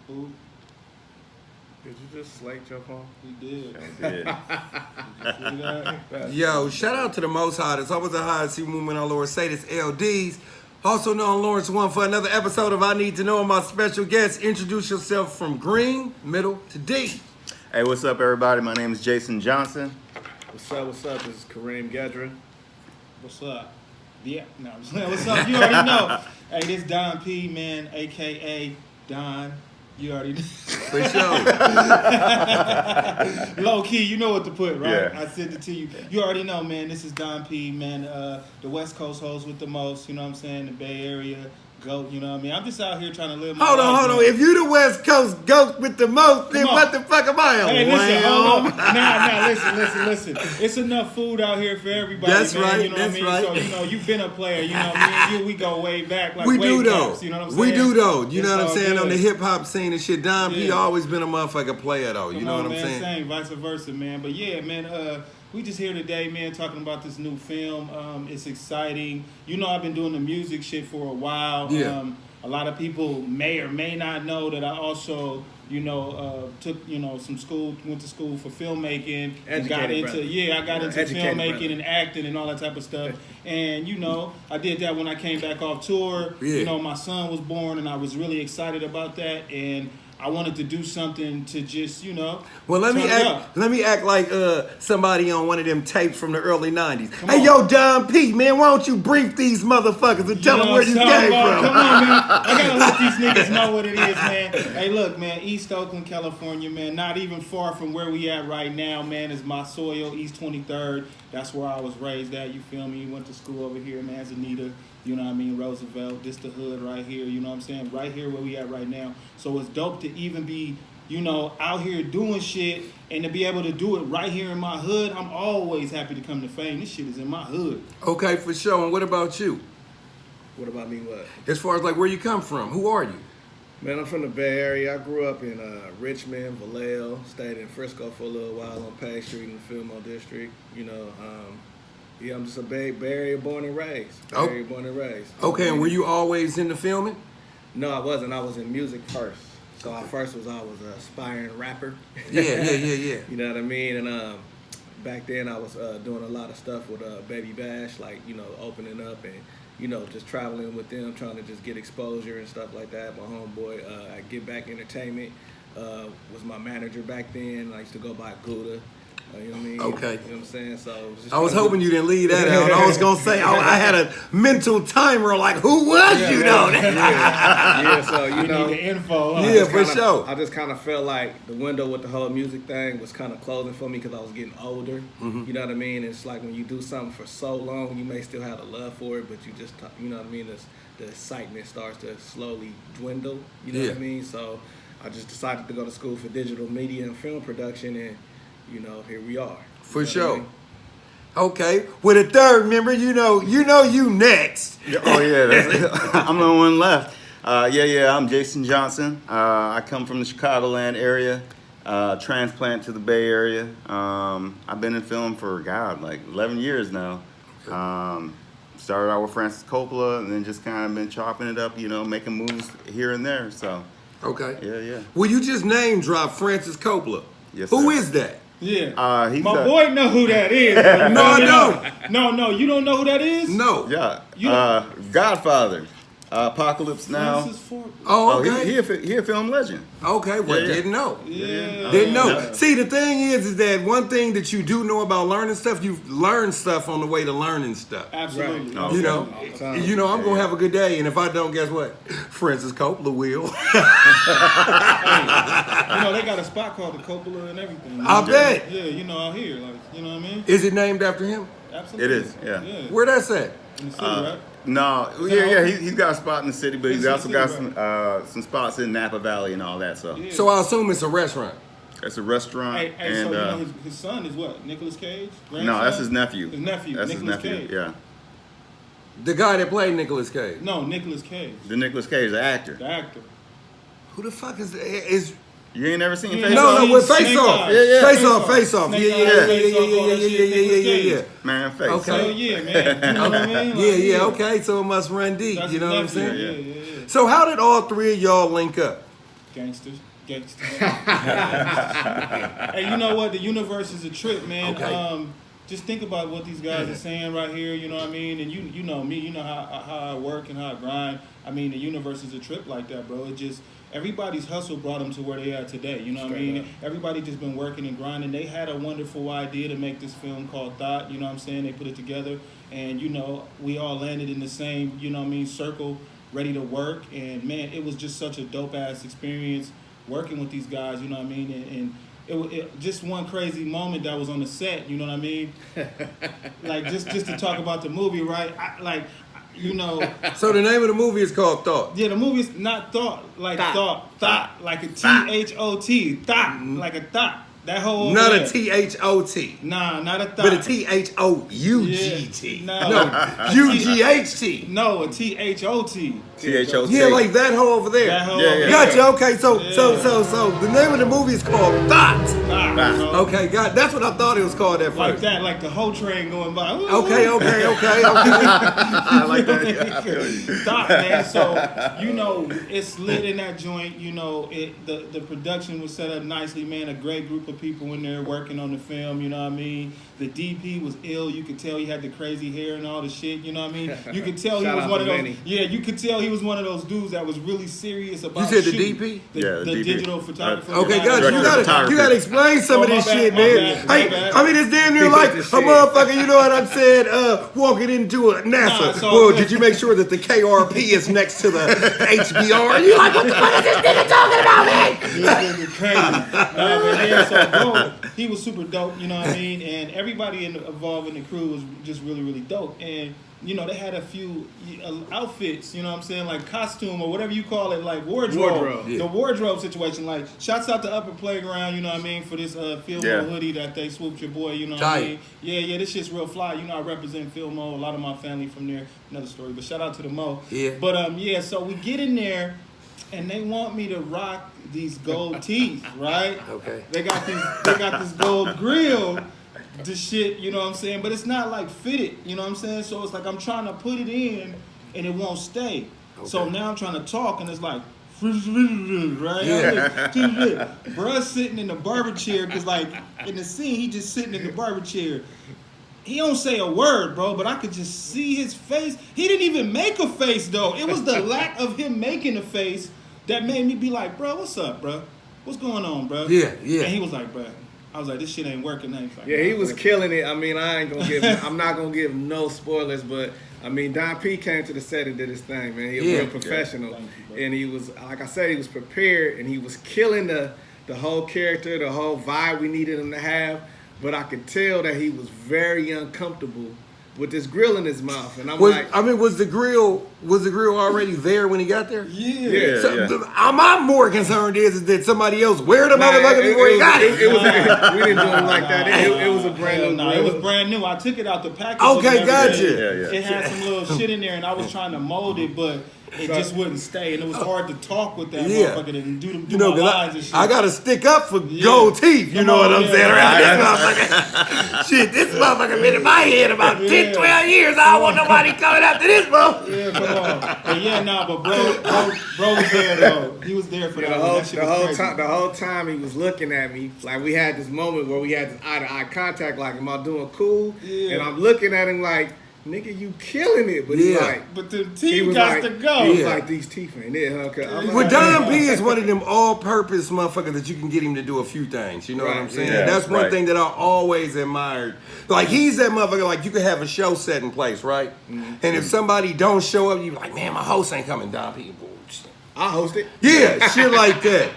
Who? Did you just slate your phone? He did. Yo, shout out to the Most High. It's always a high see movement on Lord Say this LDs. Also known Lawrence One for another episode of I Need to Know. My special guest. Introduce yourself from green, middle to D. Hey, what's up, everybody? My name is Jayson Johnson. What's up? What's up? This is Kareem Gedra. What's up? Yeah, no, I'm saying, what's up? You already know. Hey, this Don P, man, a.k.a. Don. You already know. For sure. Low key, you know what to put, right? Yeah. I sent it to you. You already know, man. This is Don P, man. The West Coast host with the most, you know what I'm saying? The Bay Area goat, you know what I mean? I'm just out here trying to live my Hold life. on. If you the West Coast goat with the most, then what the fuck am I on? Hey, listen, hold on. Nah, listen. It's enough food out here for everybody, That's man. right, You know that's what I mean? right. So, you know, you've been a player. You know, me and you, we go way back. Like We way do though. Cups, you know what I'm saying? We do though. You know what I'm It's saying? all On the good. hip hop scene and shit, Don P Yeah. always been a motherfucking player though. You Come know on, what I'm man, saying? Same, vice versa, man. But yeah, man, we just here today, man, talking about this new film. It's exciting. You know, I've been doing the music shit for a while. Yeah. A lot of people may or may not know that I also, took, some school, went to school for filmmaking. And got Educated into, brother. I got into Educated filmmaking brother. and acting and all that type of stuff. And, I did that when I came back off tour. Yeah. My son was born and I was really excited about that. And I wanted to do something to just, Well, let me turn it up. act like somebody on one of them tapes from the early '90s. Come Hey, on. yo, Don P, man, why don't you brief these motherfuckers and tell them where you came Come from? on, man. I gotta let these niggas know what it is, man. Hey, look, man, East Oakland, California, man. Not even far from where we at right now, man, is my soil, East 23rd. That's where I was raised at, you feel me? Went to school over here, man, Zanita. You know what I mean? Roosevelt, this the hood right here, you know what I'm saying? Right here where we at right now. So it's dope to even be, out here doing shit and to be able to do it right here in my hood. I'm always happy to come to fame. This shit is in my hood. Okay, for sure. And what about you? What about me? What? As far as like where you come from, who are you? Man, I'm from the Bay Area. I grew up in Richmond, Vallejo. Stayed in Frisco for a little while on Page Street in the Fillmore District. I'm just a Bay Area born and raised. Okay, and were you always into filming? No, I wasn't. I was in music first. So I was an aspiring rapper. Yeah. You know what I mean? And back then I was doing a lot of stuff with Baby Bash, like, opening up and, just traveling with them, trying to just get exposure and stuff like that. My homeboy at Get Back Entertainment was my manager back then. I used to go by Gouda. You know what I mean? Okay. You know what I'm saying? So it was just I was hoping you didn't leave that out. I was gonna say I had a mental timer like, who was you though? Yeah, so You need the info. Huh? Yeah, for sure. I just kind of felt like the window with the whole music thing was kind of closing for me because I was getting older. Mm-hmm. You know what I mean? It's like when you do something for so long, you may still have the love for it, but you just, you know what I mean? The excitement starts to slowly dwindle. You know what I mean? So I just decided to go to school for digital media and film production, and here we are. For You know what I sure. mean? Okay, with a third member, you next. Oh, yeah, I'm the only one left. I'm Jayson Johnson. I come from the Chicagoland area, transplant to the Bay Area. I've been in film for, like 11 years now. Started out with Francis Coppola and then just kind of been chopping it up, making moves here and there. So, Okay. yeah. Well, you just name dropped Francis Coppola. Yes, Who sir. is that? Yeah. He's My boy know who that is. No, I don't. No, you don't know who that is? No. Yeah. Godfather. Apocalypse Now. Francis Ford. Oh, He okay. he a film legend. Okay, well, Yeah. didn't know. Yeah. Didn't know. See, the thing is that one thing that you do know about learning stuff, you've learned stuff on the way to learning stuff. Absolutely. Right. Okay. You know, All the time. I'm gonna have a good day, and if I don't, guess what? Francis Coppola will. They got a spot called the Coppola and everything. I bet. Yeah, out here, like, you know what I mean? Is it named after him? Absolutely. It is, yeah. Where that's at? In the city, right? No, he's got a spot in the city, but he's It's also the got city, some spots in Napa Valley and all that. So Yeah. So I assume it's a restaurant. it's a restaurant, Hey, and so his son is what? Nicolas Cage? no, Grandson? that's his nephew. His nephew. That's Nicolas his nephew. Cage. Yeah, The guy that played Nicolas Cage. No, Nicolas Cage, the Nicolas Cage, the actor. the actor. Who the fuck is? You ain't never seen Yeah. Face No, Off? no, with Snake Face Off. Eyes. Yeah. Face Off, Face Off. Snake Yeah. Eyes, Face Off, all that shit, Yeah. Man, Face. Okay. So yeah, man. You know what I mean? Like, Yeah, okay. So it must run deep. That's You know what I'm his nephew. saying? Yeah. So how did all three of y'all link up? Gangsters. Hey, you know what? The universe is a trip, man. Okay. Just think about what these guys are saying right here. You know what I mean? And you know me. You know how I work and how I grind. I mean, the universe is a trip like that, bro. It just everybody's hustle brought them to where they are today. You know what I mean? Everybody just been working and grinding. They had a wonderful idea to make this film called Thought. You know what I'm saying? They put it together, and you know we all landed in the same, you know what I mean, circle, ready to work. And man, it was just such a dope ass experience working with these guys. You know what I mean? And it just one crazy moment that was on the set. You know what I mean? Like just to talk about the movie, right? You know. So the name of the movie is called Thought. Yeah, the movie's not thought, like thought, like a T-H-O-T, thought, like a thought. That whole not a T-H-O-T. Nah, not a thought. But a T-H-O-U-G-T. Yeah, no, U-G-H-T. No, a T-H-O-T. T-H-O-T. Yeah, like that hole over there. That hole Yeah, over yeah. there. Gotcha. Okay, so the name of the movie is called Thought. Thought, bro. Okay, got that's what I thought it was called at Like first. that, like the whole train going by. Ooh. Okay. I like that. I feel you. Thought, man. So, you know, it's lit in that joint. You know, the production was set up nicely, man. A great group of people in there working on the film, you know what I mean? The DP was ill. You could tell he had the crazy hair and all the shit, you know what I mean? You could tell he Shout was out one to of those. Manny. Yeah, you could tell he was one of those dudes that was really serious about You said the shooting. DP? The The DP. digital photographer. Okay, guy. gotcha. Director You of gotta photography. explain some of Oh, this my shit, bad, man. my Hey, bad. I mean, it's damn near like a Shit. motherfucker. You know what I'm saying? Walking into a Nah, NASA. it's all Well, good. did you make sure that the KRP is next to the HBR? You like, what the fuck is this nigga talking about, man? This nigga crazy. Nah, but yeah, so bro, he was super dope, you know what I mean? And everybody involved in the crew was just really, really dope. And, you know, they had a few outfits, you know what I'm saying? Like costume or whatever you call it, like wardrobe. Yeah. The wardrobe situation. Like, shouts out to Upper Playground, you know what I mean? For this Fillmore hoodie that they swooped your boy, you know what I Tight. mean? Yeah, this shit's real fly. You know, I represent Fillmore. A lot of my family from there. Another story, but shout out to the Mo. Yeah. But, yeah, so we get in there. And they want me to rock these gold teeth, right? Okay. They got this gold grill, the shit, you know what I'm saying? But it's not like fitted, you know what I'm saying? So it's like I'm trying to put it in and it won't stay. So Okay. now I'm trying to talk and it's like, right? Yeah. Bruh sitting in the barber chair, cause like in the scene he just sitting in the barber chair. He don't say a word, bro, but I could just see his face. He didn't even make a face, though. It was the lack of him making a face that made me be like, bro, what's up, bro? What's going on, bro? Yeah. And he was like, bro. I was like, this shit ain't working. And he was like, Yeah, he was killing it. I mean, I'm not gonna give no spoilers, but I mean, Don P came to the set and did his thing, man. He was Yeah. real professional, Thank you, bro. and he was, like I said, he was prepared, and he was killing the whole character, the whole vibe we needed him to have. But I could tell that he was very uncomfortable with this grill in his mouth, and I'm like, Was the grill already there when he got there? yeah. So, I'm more concerned is that somebody else wear the Nah, motherfucker before he got it. we didn't do him like that. It was a brand new No, grill. it was brand new. I took it out the package. Okay, and everything. gotcha. Yeah. It had some little shit in there, and I was trying to mold it, but it just wouldn't stay, and it was hard to talk with that Yeah. motherfucker and do You know, my 'cause lines and shit. I gotta stick up for Yeah. gold teeth. You Come know what on, I'm yeah. saying? Around this motherfucker. Shit, this motherfucker been in my head about 10, 12 years. I don't want nobody coming after this, bro. Yeah, come on. But yeah, but bro was there though. He was there for Yeah, that. That shit was crazy. the whole time he was looking at me, like we had this moment where we had this eye-to-eye contact, like, am I doing cool? Yeah. And I'm looking at him like, nigga, you killing it. But he Yeah. like, But the he team was got like, to go. he was Yeah. like, these teeth ain't it, huh? 'Cause I'm Well, like, Don P is one of them all-purpose motherfuckers that you can get him to do a few things. You know what Right, I'm saying? yeah, That's one right. thing that I always admired. Like, he's that motherfucker, like, you could have a show set in place, right? And if somebody don't show up, you be like, man, my host ain't coming, Don P. I host it. Yeah, shit like that.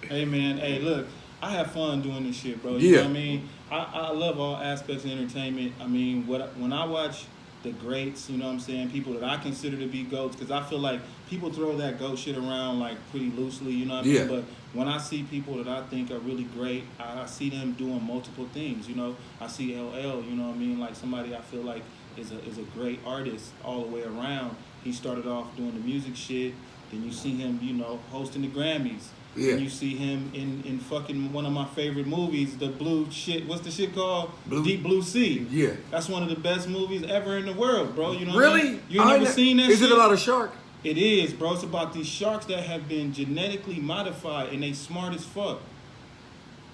Hey man, hey look, I have fun doing this shit, bro. You Yeah. know what I mean? I love all aspects of entertainment. I mean, when I watch the greats, you know what I'm saying, people that I consider to be GOATs, because I feel like people throw that GOAT shit around like pretty loosely, you know what I mean? Yeah. But when I see people that I think are really great, I see them doing multiple things, you know? I see LL, you know what I mean? Like somebody I feel like is a great artist all the way around. He started off doing the music shit, then you see him, you know, hosting the Grammys. Yeah. And you see him in fucking one of my favorite movies, the blue shit. What's the shit called? Blue- Deep Blue Sea. Yeah. That's one of the best movies ever in the world, bro. You know what I Really? mean? You never seen that Is shit? it a lot of shark? It is, bro. It's about these sharks that have been genetically modified and they smart as fuck.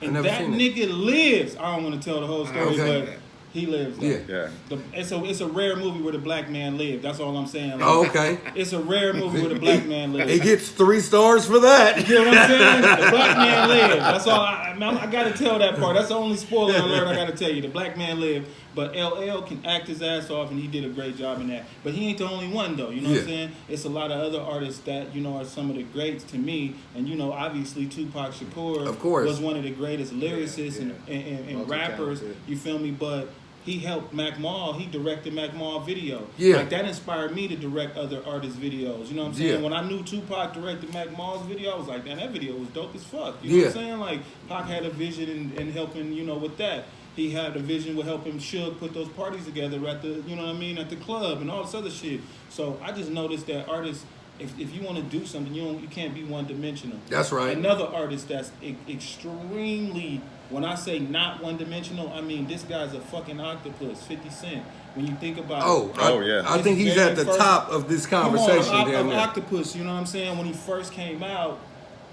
And never that seen nigga lives. I don't want to tell the whole story, Okay. but he lives. Though. Yeah. It's a rare movie where the black man lived. That's all I'm saying. Like, Oh, okay. It's a rare movie where the black man lives. He gets 3 stars for that. You know what I'm saying? The black man lived. That's all. I got to tell that part. That's the only spoiler alert I got to tell you. The black man lived. But LL can act his ass off, and he did a great job in that. But he ain't the only one, though. You know what I'm saying? It's a lot of other artists that, you know, are some of the greats to me. And, you know, obviously Tupac Shakur Of course. was one of the greatest lyricists and rappers. You feel me? But he helped Mac Mall. He directed Mac Mall video. Yeah. Like, that inspired me to direct other artists' videos. You know what I'm saying? Yeah. When I knew Tupac directed Mac Mall's video, I was like, man, that video was dope as fuck. You know what I'm saying? Like, Pac had a vision in helping, you know, with that. He had a vision with helping Suge put those parties together at the, you know what I mean, at the club and all this other shit. So I just noticed that artists, if you want to do something, you can't be one-dimensional. That's right. Another artist that's extremely, when I say not one-dimensional, I mean this guy's a fucking octopus, 50 Cent. When you think about I think he's at the top of this conversation. Of Octopus, you know what I'm saying? When he first came out,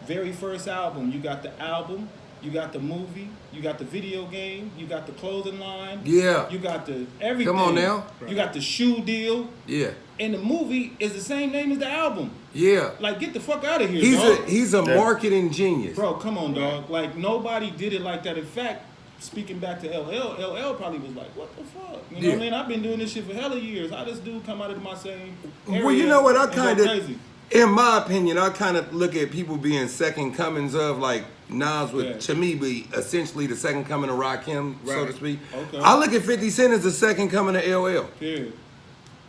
very first album, you got the album, you got the movie, you got the video game, you got the clothing line. Yeah. You got the everything. Come on now. You got the shoe deal. Yeah. And the movie is the same name as the album. Yeah. Like, get the fuck out of here, dog. He's a marketing genius. Bro, come on, dog. Like, nobody did it like that. In fact, speaking back to LL probably was like, what the fuck? You know what I mean? I've been doing this shit for hella years. How this dude come out of my same area? Well, you know what? I and go kind of, crazy? in my opinion, I kind of look at people being second comings of, like, Nas would, to me, be essentially the second coming of Rakim, so to speak. Okay. I look at 50 Cent as the second coming of LL. Yeah.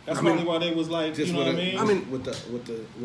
That's probably why they was like, Just you know what I mean? I mean, with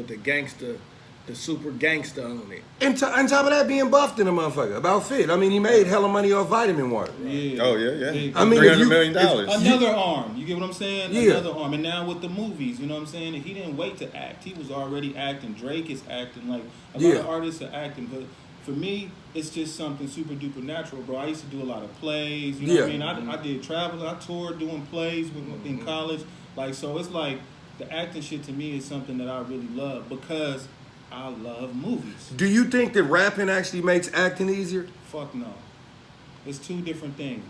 the gangster, the super gangster on it. And on top of that, being buffed in a motherfucker, about fit. I mean, he made hella money off vitamin water. Yeah. Oh yeah. I mean, $300 million. Another arm. You get what I'm saying? Yeah. Another arm. And now with the movies, you know what I'm saying? He didn't wait to act. He was already acting. Drake is acting. Like, a lot of artists are acting. But for me, it's just something super duper natural, bro. I used to do a lot of plays. You know what I mean? I did travel. I toured doing plays in college. Like, so it's like the acting shit to me is something that I really love because I love movies. Do you think that rapping actually makes acting easier? Fuck no. It's two different things.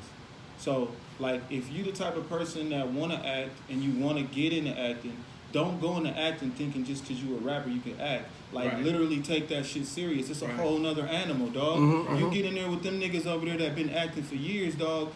So, like, if you the type of person that want to act and you want to get into acting, don't go into acting thinking just because you a rapper you can act. Like, literally take that shit serious. It's a whole nother animal, dog. You get in there with them niggas over there that been acting for years, dog.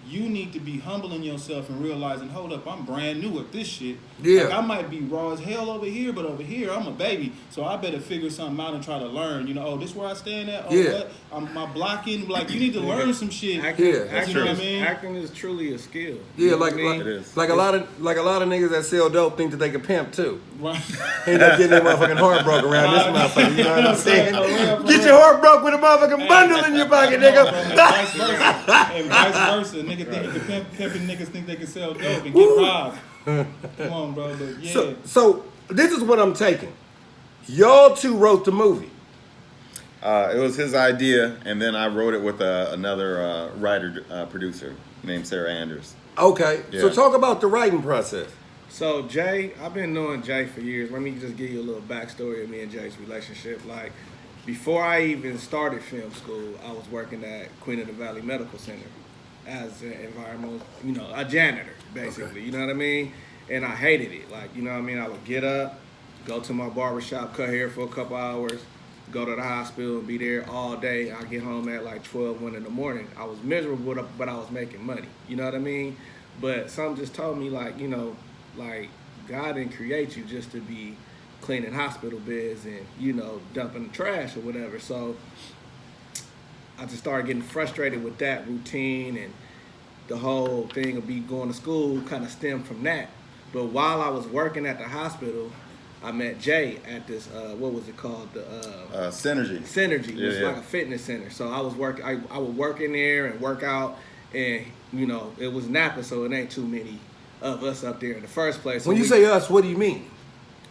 You need to be humbling yourself and realizing, hold up, I'm brand new at this shit. Yeah. Like, I might be raw as hell over here, but over here, I'm a baby. So I better figure something out and try to learn. You know, oh, this where I stand at? Oh, what? My blocking. Like, you need to learn some shit. Acting, you know what I mean? Acting is truly a skill. Yeah, you know like it is. like a lot of niggas that sell dope think that they can pimp too. Right. End up getting their motherfucking heart broke around this motherfucker. You know what I'm saying? Get your heart broke with a motherfucking bundle in your pocket, nigga. And vice versa. And vice versa. Niggas think you can pimping niggas think they can sell dope and get robbed. Come on, bro. But yeah. So this is what I'm taking. Y'all two wrote the movie. It was his idea, and then I wrote it with another writer, producer named Sarah Anders. Okay. Yeah. So talk about the writing process. So Jay, I've been knowing Jay for years. Let me just give you a little backstory of me and Jay's relationship. Like, before I even started film school, I was working at Queen of the Valley Medical Center as an environmental, a janitor, basically. You know what I mean? And I hated it. Like, you know what I mean? I would get up, go to my barbershop, cut hair for a couple hours, go to the hospital and be there all day. I get home at like 12, 1 in the morning. I was miserable, but I was making money. You know what I mean? But something just told me, like, like, God didn't create you just to be cleaning hospital beds and, dumping the trash or whatever. So I just started getting frustrated with that routine, and the whole thing of going to school kind of stemmed from that. But while I was working at the hospital, I met Jay at this, what was it called? The Synergy. Synergy. It was like a fitness center. So I was I would work in there and work out, and, it was Napa, so it ain't too many of us up there in the first place. So When you say us, what do you mean?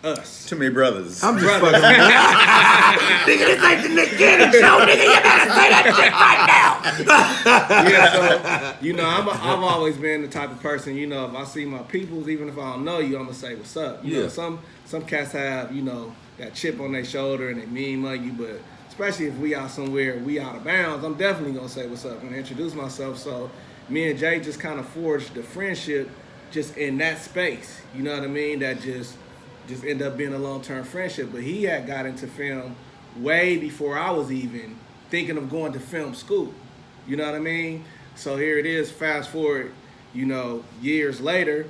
us. Too many brothers. I'm just fucking. Nigga, this ain't the Nick Cannon show, nigga. You better say that shit right now. Yeah, so, you know, I've always been the type of person, you know, if I see my peoples, even if I don't know you, I'm going to say what's up. You know, some cats have, you know, that chip on their shoulder and they mean mug you, but especially if we out somewhere, we out of bounds, I'm definitely going to say what's up and introduce myself. So me and Jay just kind of forged the friendship just in that space. You know what I mean? That just ended up being a long-term friendship. But he had got into film way before I was even thinking of going to film school. You know what I mean? So here it is, fast forward, you know, years later,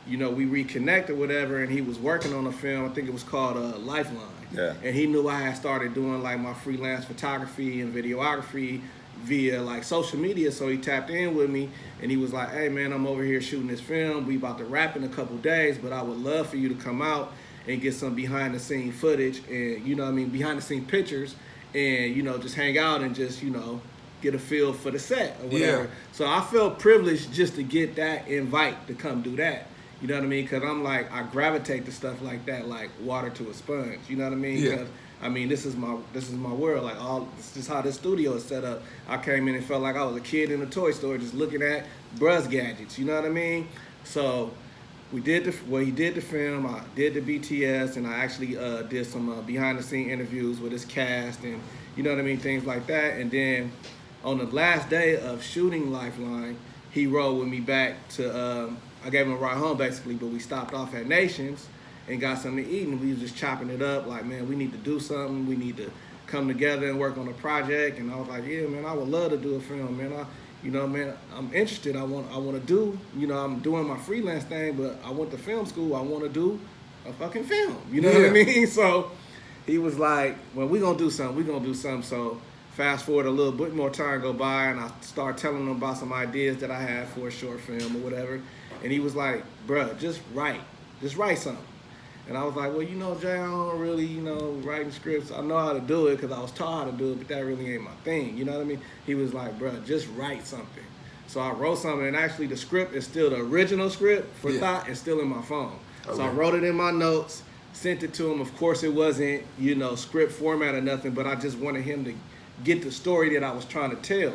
you know, we reconnected, whatever, and he was working on a film, I think it was called Lifeline. Yeah. And he knew I had started doing like my freelance photography and videography via like social media, so he tapped in with me and he was like, hey man, I'm over here shooting this film, we about to wrap in a couple days, but I would love for you to come out and get some behind the scene footage and, you know what I mean, behind the scene pictures and, you know, just hang out and just, you know, get a feel for the set or whatever. Yeah. So I felt privileged just to get that invite to come do that. You know what I mean? Because I'm like, I gravitate to stuff like that, like water to a sponge. You know what I mean? Yeah. 'Cause, I mean, this is my world. Like this is how this studio is set up. I came in and felt like I was a kid in a toy store just looking at bruh's gadgets. You know what I mean? So he did the film. I did the BTS, and I actually did some behind the scene interviews with his cast, and you know what I mean, things like that. And then on the last day of shooting Lifeline, he rode with me back to. I gave him a ride home basically, but we stopped off at Nations and got something to eat, and we was just chopping it up like, man, we need to do something. We need to come together and work on a project. And I was like, yeah, man, I would love to do a film, man. I'm interested. I want to do, you know, I'm doing my freelance thing, but I went to film school. I want to do a fucking film. You know what I mean? So he was like, well, we're going to do something. So fast forward a little bit more time go by, and I start telling him about some ideas that I had for a short film or whatever. And he was like, bruh, just write something. And I was like, well, you know, Jay, I don't really, you know, writing scripts. I know how to do it because I was taught how to do it, but that really ain't my thing. You know what I mean? He was like, bruh, just write something. So I wrote something, and actually the script is still the original script for Thought. It's still in my phone. Okay. So I wrote it in my notes, sent it to him. Of course, it wasn't, you know, script format or nothing, but I just wanted him to get the story that I was trying to tell.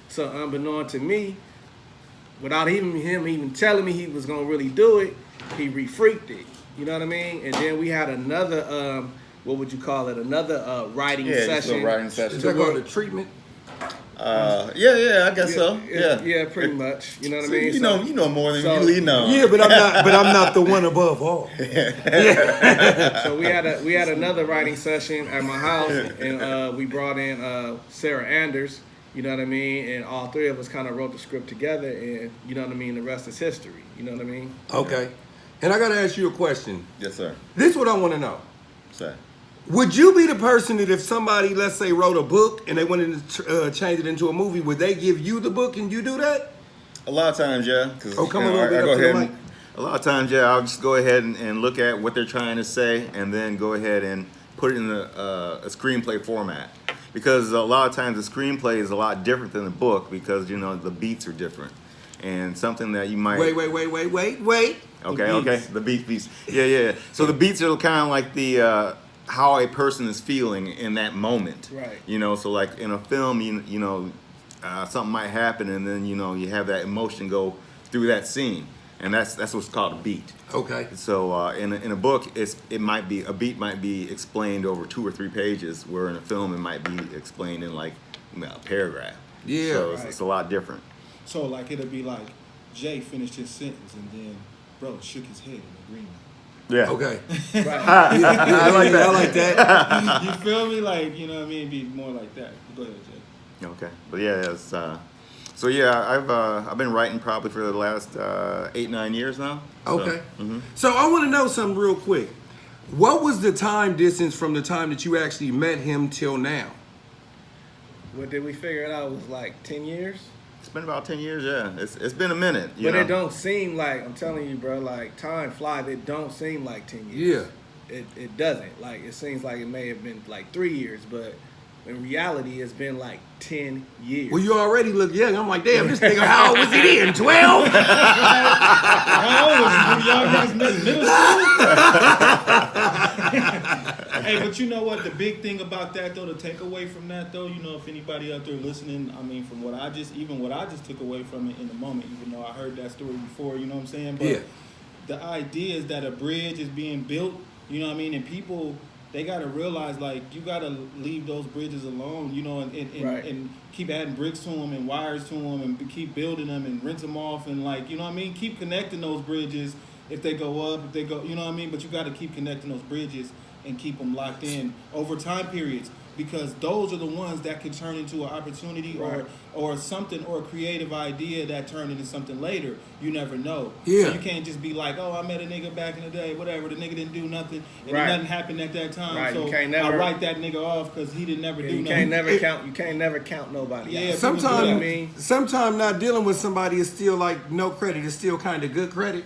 So unbeknown to me, without him even telling me he was gonna really do it, he refreaked it. You know what I mean? And then we had another, what would you call it? Another writing session. Just a writing session. Is that called a treatment? Yeah, I guess so. Yeah, pretty much. You know what I mean? You know more than you really know. Yeah, but I'm not the one above all. So we had another writing session at my house, and we brought in Sarah Anders. You know what I mean? And all three of us kind of wrote the script together, and you know what I mean? The rest is history. You know what I mean? Okay. And I got to ask you a question. Yes, sir. This is what I want to know. Sir. Would you be the person that if somebody, let's say, wrote a book and they wanted to change it into a movie, would they give you the book and you do that? A lot of times, yeah. Come a little bit up to the mic. A lot of times, yeah, I'll just go ahead and look at what they're trying to say and then go ahead and put it in a screenplay format. Because a lot of times the screenplay is a lot different than the book because, you know, the beats are different. And something that you might... Wait. Okay. The beats. Yeah. So the beats are kind of like the... how a person is feeling in that moment. Right. You know, so like in a film, you know, something might happen and then, you know, you have that emotion go through that scene. And that's what's called a beat. Okay. So in a book, a beat might be explained over 2 or 3 pages, where in a film it might be explained in like a paragraph. Yeah. So it's a lot different. So like it'll be like Jay finished his sentence and then bro shook his head in agreement. Yeah. Okay. Right. I like that. I like that. You feel me? Like, you know what I mean? Be more like that. Go ahead, Jay. Okay. But yeah, it's so yeah, I've been writing probably for the last 8-9 years now. So, Okay. So I want to know something real quick. What was the time distance from the time that you actually met him till now? What did we figure it out? It was like 10 years? It's been about 10 years, yeah. It's been a minute. But it don't seem like, I'm telling you, bro, like time flies. It don't seem like 10 years. Yeah. It doesn't. Like it seems like it may have been like 3 years, but in reality, it's been like 10 years. Well, you already look young. I'm like, damn, this nigga, how old was he then? 12? How old was you? Y'all guys middle school? Hey, but you know what? The big thing about that, though, the takeaway from that, though, you know, if anybody out there listening, I mean, from what I just took away from it in the moment, even though I heard that story before, you know what I'm saying? But the idea is that a bridge is being built, you know what I mean? And people, they got to realize, like, you got to leave those bridges alone, you know, and keep adding bricks to them and wires to them and keep building them and rinse them off and, like, you know what I mean? Keep connecting those bridges if they go up, if they go, you know what I mean? But you got to keep connecting those bridges and keep them locked in over time periods, because those are the ones that can turn into an opportunity or something, or a creative idea that turned into something later. You never know. Yeah. So you can't just be like, oh, I met a nigga back in the day, whatever. The nigga didn't do nothing, and nothing happened at that time. Right. So You can't never, I write that nigga off because he didn't never do you nothing. You can't never count nobody. Yeah. Sometimes not dealing with somebody is still like no credit. It's still kind of good credit.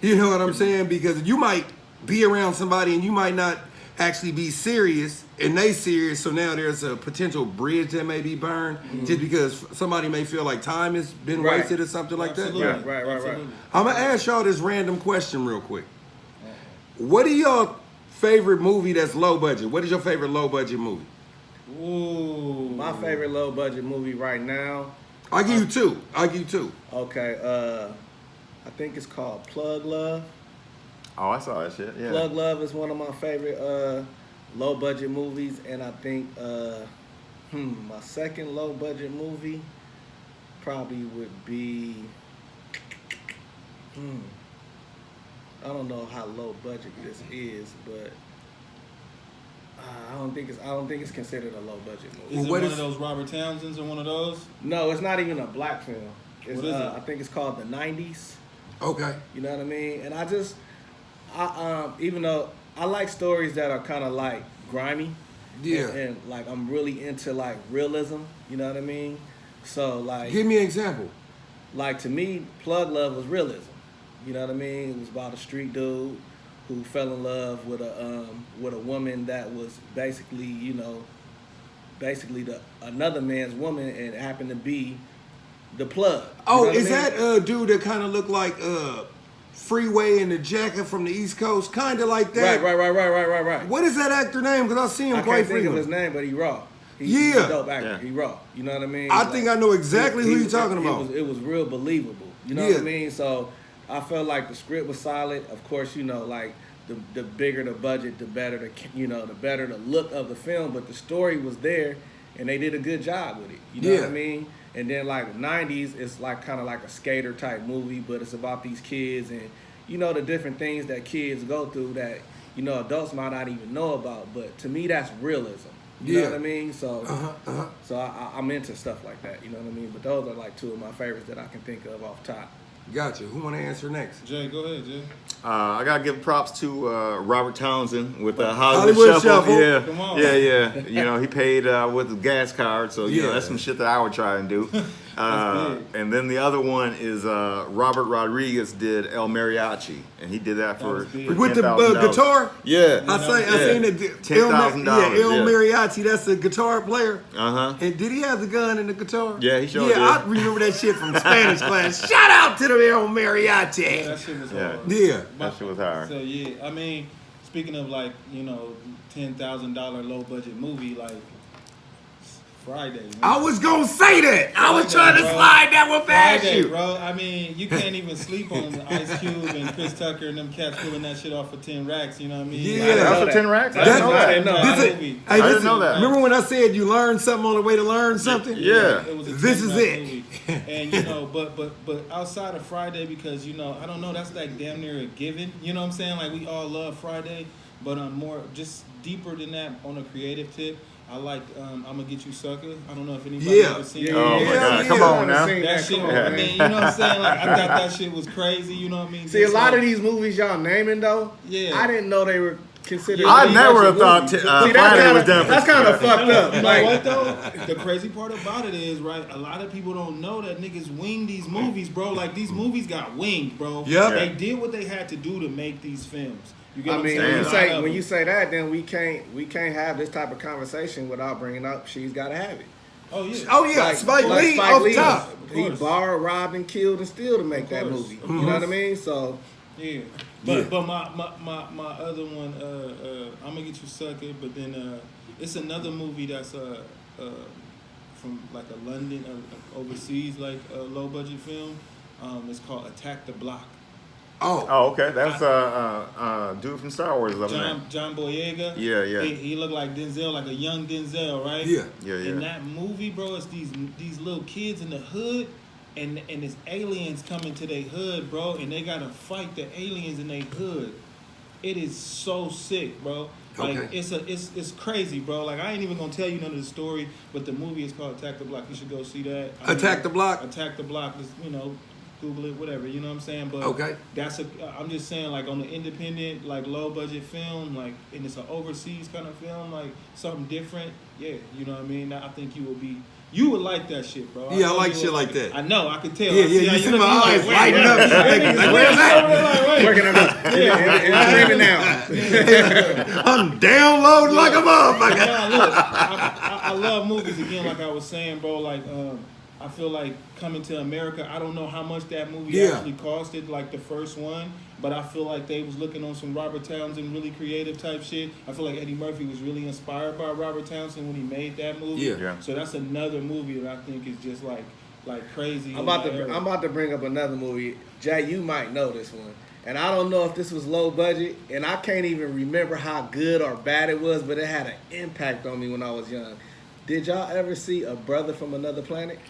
You know what I'm saying? Because you might be around somebody and you might not actually be serious, and they serious, so now there's a potential bridge that may be burned just because somebody may feel like time has been wasted or something like that. Right. I'm gonna ask y'all this random question real quick. What are your favorite movie that's low budget? What is your favorite low budget movie? Ooh. My favorite low budget movie right now. I'll give you two. Okay, I think it's called Plug Love. Oh, I saw that shit. Yeah. Plug Love is one of my favorite low budget movies, and I think my second low budget movie probably would be I don't know how low budget this is, but I don't think it's considered a low budget movie. Is it one of those Robert Townsends or one of those? No, it's not even a black film. It's, what is it? I think it's called The 90s. Okay. You know what I mean? And I even though I like stories that are kind of like grimy, and like I'm really into like realism. You know what I mean? So like, give me an example. Like to me, Plug Love was realism. You know what I mean? It was about a street dude who fell in love with a woman that was basically another man's woman, and happened to be the plug. Oh, is that dude that kind of looked like Freeway in the Jacket from the East Coast? Kind of like that. Right. What is that actor name? Because I see him quite frequently. I can't think of his name, but he raw. He's a dope actor. Yeah. He raw. You know what I mean? I think I know exactly who you're talking about. It was real believable. You know what I mean? So I felt like the script was solid. Of course, you know, like the bigger the budget, the better the better the look of the film. But the story was there, and they did a good job with it. You know what I mean? And then like 90s, it's like kind of like a skater type movie, but it's about these kids and you know the different things that kids go through that you know adults might not even know about. But to me, that's realism. You know what I mean? So, so I'm into stuff like that. You know what I mean? But those are like two of my favorites that I can think of off top. Gotcha. Who want to answer next? Jay, go ahead, Jay. I gotta give props to Robert Townsend with the Hollywood Shuffle. Yeah, come on. yeah. You know, he paid with the gas card, so you know that's some shit that I would try and do. And then the other one is Robert Rodriguez did El Mariachi, and he did that for with the guitar. Yeah, I seen it. $10,000. El Mariachi. That's a guitar player. And did he have the gun and the guitar? Yeah, he sure did. I remember that shit from Spanish class. Shout out to the El Mariachi. Yeah, that shit was hard. Yeah. That shit was hard. So yeah, I mean, speaking of like, you know, $10,000 low budget movie, like Friday. Man. I was gonna say that. I was trying to slide that one past you, bro. I mean, you can't even sleep on Ice Cube and Chris Tucker and them cats pulling that shit off for 10 racks. You know what I mean? Yeah, that's for 10 racks. I didn't know that. I didn't know that. Remember when I said you learned something on the way to learn something? Yeah. It was a this is it. movie. And you know, but outside of Friday, because you know, I don't know, that's like damn near a given. You know what I'm saying? Like we all love Friday, but more just deeper than that on a creative tip. I like I'm gonna get you sucker. I don't know if anybody ever seen it. Oh my god, come on now. That shit, I mean, you know what I'm saying? Like I thought that shit was crazy, you know what I mean? See, a lot of these movies y'all naming though, I didn't know they were considered. I never have thought Friday was done for that's kind of fucked up. You know what though? The crazy part about it is, right, a lot of people don't know that niggas wing these movies, bro. Like these movies got winged, bro. Yep. They did what they had to do to make these films. You get I what mean, I'm saying? when you say that, then we can't have this type of conversation without bringing up She's Gotta Have It. Oh yeah. Oh yeah, Spike Lee off top. He borrowed, robbed, and killed, and still to make that movie. You know what I mean? So yeah. But my other one, I'm I'm gonna get you sucker, but then it's another movie that's from like a London, overseas, like a low budget film. It's called Attack the Block. Oh, okay. That's dude from Star Wars. John Boyega. Yeah, yeah. He looked like Denzel, like a young Denzel, right? Yeah. Yeah, yeah. In that movie, bro, it's these little kids in the hood, and it's aliens coming to their hood, bro, and they gotta fight the aliens in their hood. It is so sick, bro. Like Okay. it's crazy, bro. Like I ain't even gonna tell you none of the story, but the movie is called Attack the Block. You should go see that. Attack the Block? Attack the Block. Just, Google it, whatever. You know what I'm saying? But Okay. I'm just saying, like on the independent, like low budget film, like, and it's an overseas kind of film, like something different. Yeah, you know what I mean. I think you would like that shit, bro. Yeah, I know like you shit would like that. I know, I can tell. Yeah, I see you how see look, my you eyes like, lighting up. Like, where's that? Working on it. It's dreaming now. I'm downloading like a motherfucker. Nah, look, I love movies again, like I was saying, bro. Like, I feel like Coming to America. I don't know how much that movie actually costed, like the first one, but I feel like they was looking on some Robert Townsend really creative type shit. I feel like Eddie Murphy was really inspired by Robert Townsend when he made that movie. Yeah. So that's another movie that I think is just like crazy. I'm about to bring up another movie. Jay, you might know this one. And I don't know if this was low budget, and I can't even remember how good or bad it was, but it had an impact on me when I was young. Did y'all ever see A Brother from Another Planet?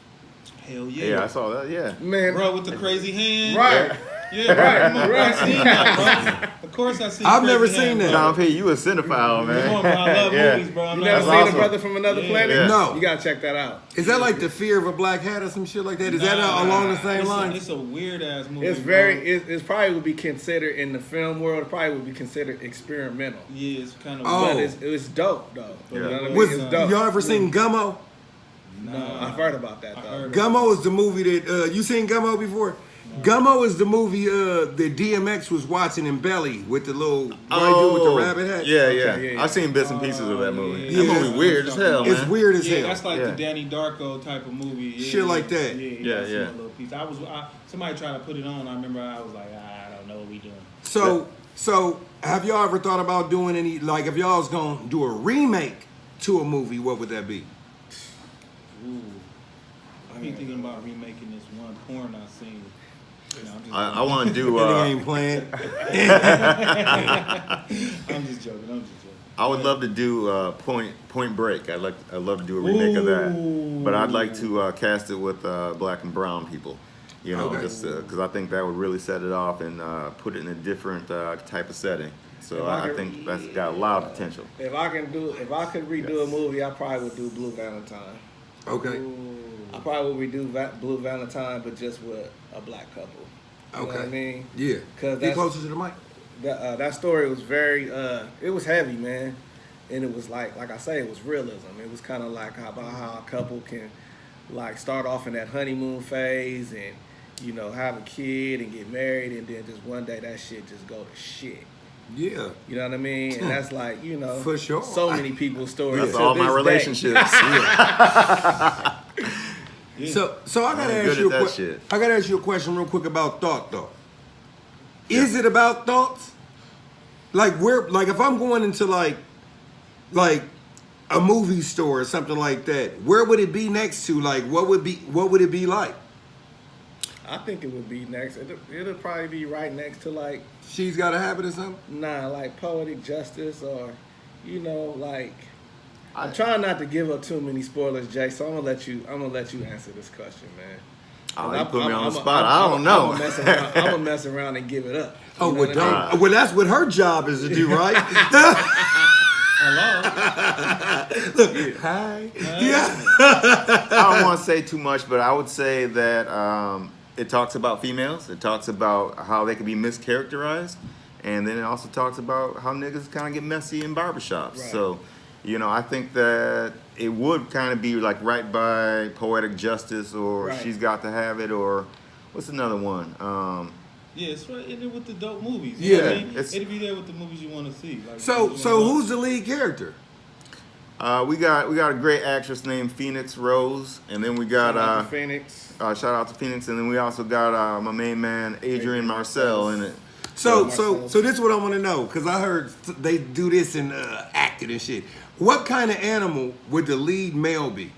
Hell yeah. Yeah, I saw that. Yeah. Man, Bro with the crazy hand. right. Yeah, right. Come on, bro. I seen that, bro. Of course I seen I've Crazy never Hand, seen bro. that. John P., you a cinephile, man. Come on, bro. I love Yeah. movies, bro. I'm You not never a- seen awesome. A Brother from Another Yeah. Planet? Yeah. No. You gotta check that out. Is that like The Fear of a Black Hat or some shit like that? Is that Nah, along the same it's lines? It's a weird ass movie. It's bro. it's probably would be considered in the film world. It probably would be considered experimental. Yeah, it's kind of. Oh. But it's dope though. Yeah. You know what I mean? Was It's dope. y'all ever seen Gummo? No, I've heard about that I though. heard. Gummo is the movie that you seen Gummo before? Gummo is the movie that DMX was watching in Belly with the little white dude with the rabbit hat. Yeah, yeah. Okay, yeah. I've seen bits and pieces of that movie. yeah. That movie weird as hell, man. It's weird as Yeah, hell. that's like Yeah. the Danny Darko type of movie. Yeah, Shit like that. Yeah, Yeah, I seen yeah. a little piece. Somebody tried to put it on. I remember I was like, I don't know what we doing. So have y'all ever thought about doing any, like if y'all was gonna do a remake to a movie, what would that be? Ooh, I be thinking about remaking this one porn I seen. You know, I'm just I want to do. Nigga ain't playing. I'm just joking. I would love to do Point Break. I'd love to do a remake of that, but I'd like to cast it with black and brown people. You know, Okay. just because I think that would really set it off and put it in a different type of setting. So I think that's got a lot of potential. If I could redo a movie, I probably would do Blue Valentine. Okay. I probably would redo Blue Valentine, but just with a black couple. You know what I mean? Yeah. 'Cause Get that's- closer to the mic. That story was very, it was heavy, man. And it was like I say, it was realism. It was kind of like about how a couple can, like, start off in that honeymoon phase and, you know, have a kid and get married, and then just one day that shit just go to shit. Yeah. You know what I mean? And that's like, you know, For sure. so many people's stories. That's to all my this day. relationships. So I gotta I'm ask good you at that shit. I gotta ask you a question real quick about thought though. Is it about thoughts? Like if I'm going into like a movie store or something like that, where would it be next to? Like what would it be like? I think it would be next. It'll probably be right next to like, She's Got a Habit or something? like Poetic Justice, or, you know, like. I'm trying not to give up too many spoilers, Jay. So I'm gonna let you answer this question, man. Oh, you put me on the spot. I don't know. I'm gonna mess around and give it up. Oh, You know well, what I mean? don't. Well, that's what her job is to do, right? Hello. Hi. Yeah. I don't want to say too much, but I would say that it talks about females. It talks about how they can be mischaracterized. And then it also talks about how niggas kind of get messy in barbershops. Right. So, you know, I think that it would kind of be like right by Poetic Justice, or Right. She's Got to Have It, or what's another one? Yeah, it's right in there with the dope movies. Yeah, You know what I mean? it's- It'll be there with the movies you want to see. Like, So you wanna who's the lead character? We got a great actress named Phoenix Rose, and then we got Shout out to Phoenix. shout out to Phoenix, and then we also got my main man Adrian Marcel in it. So this is what I want to know, because I heard they do this in acting and shit. What kind of animal would the lead male be?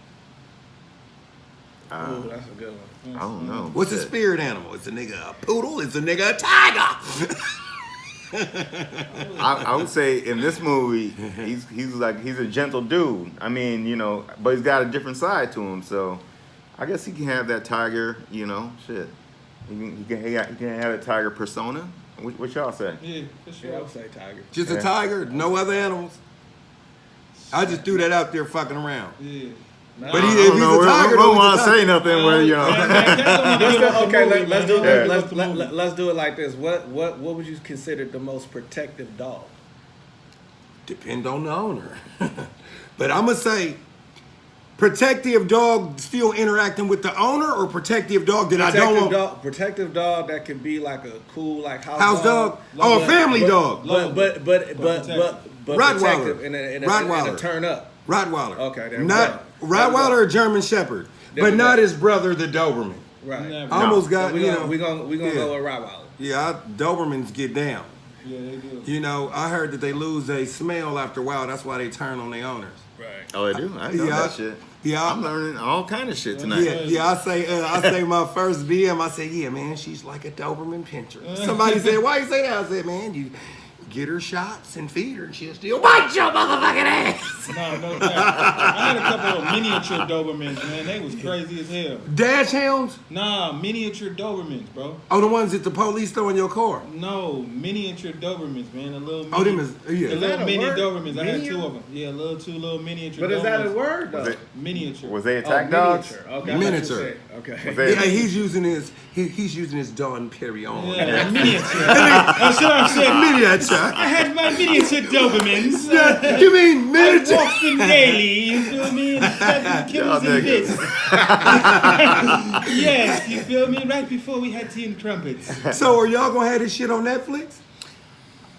Ooh, that's a good one. I don't know. What's a spirit animal? Is a nigga a poodle? Is a nigga a tiger? I would say in this movie, he's a gentle dude. I mean, you know, but he's got a different side to him. So I guess he can have that tiger, you know, shit. He can have a tiger persona. What y'all say? Yeah, for sure. Yeah, I would say tiger. Just a tiger? No other animals? I just threw that out there fucking around. Yeah. But I if don't he's know. a tiger, we though, don't he's want a to say tiger. nothing where, you know. Let's do that. let's do it like this. What would you consider the most protective dog? Depend on the owner. But I'm going to say, protective dog still interacting with the owner, or protective dog that I don't want? Protective dog that could be like a cool like House dog? Oh, a family dog. But Rottweiler. protective and a turn up. Rottweiler. Okay, there we Not go. Rottweiler or German Shepherd, There but we not go. his brother, the Doberman. Right. Never. I almost So got, we you gonna know. we gonna yeah. go with Rottweiler. Yeah, Dobermans get down. Yeah, they do. You know, I heard that they lose their smell after a while. That's why they turn on their owners. Right. Oh, they do? I didn't know Yeah. that shit. Yeah, I'm learning all kind of shit tonight. Yeah, I say my first BM. I say, yeah, man, she's like a Doberman pinscher. Somebody said, why you say that? I said, man, you get her shots and feed her, and she'll still bite your motherfucking ass. No doubt. I had a couple of miniature Dobermans, man. They was crazy as hell. Dash hounds? Nah, miniature Dobermans, bro. Oh, the ones that the police throw in your car. No, miniature Dobermans, man. A little. Oh, them is yeah. The Is that little a mini word? Dobermans. I had Mini- two of them. Yeah, two little miniature. But Dobermans. is that a word though? Was it- Miniature. Was they Oh, attack dogs? miniature. Okay. I thought you Miniature. said- Okay. Was they- Yeah, he's using his Don Perignon. Yeah, miniature. That's what I said. Miniature. I had my miniature Dobermans. You mean I miniature? walked them daily, you feel me? And fed Y'all Kims and niggas. bits. Yes, you feel me? Right before we had tea and crumpets. So are y'all gonna have this shit on Netflix?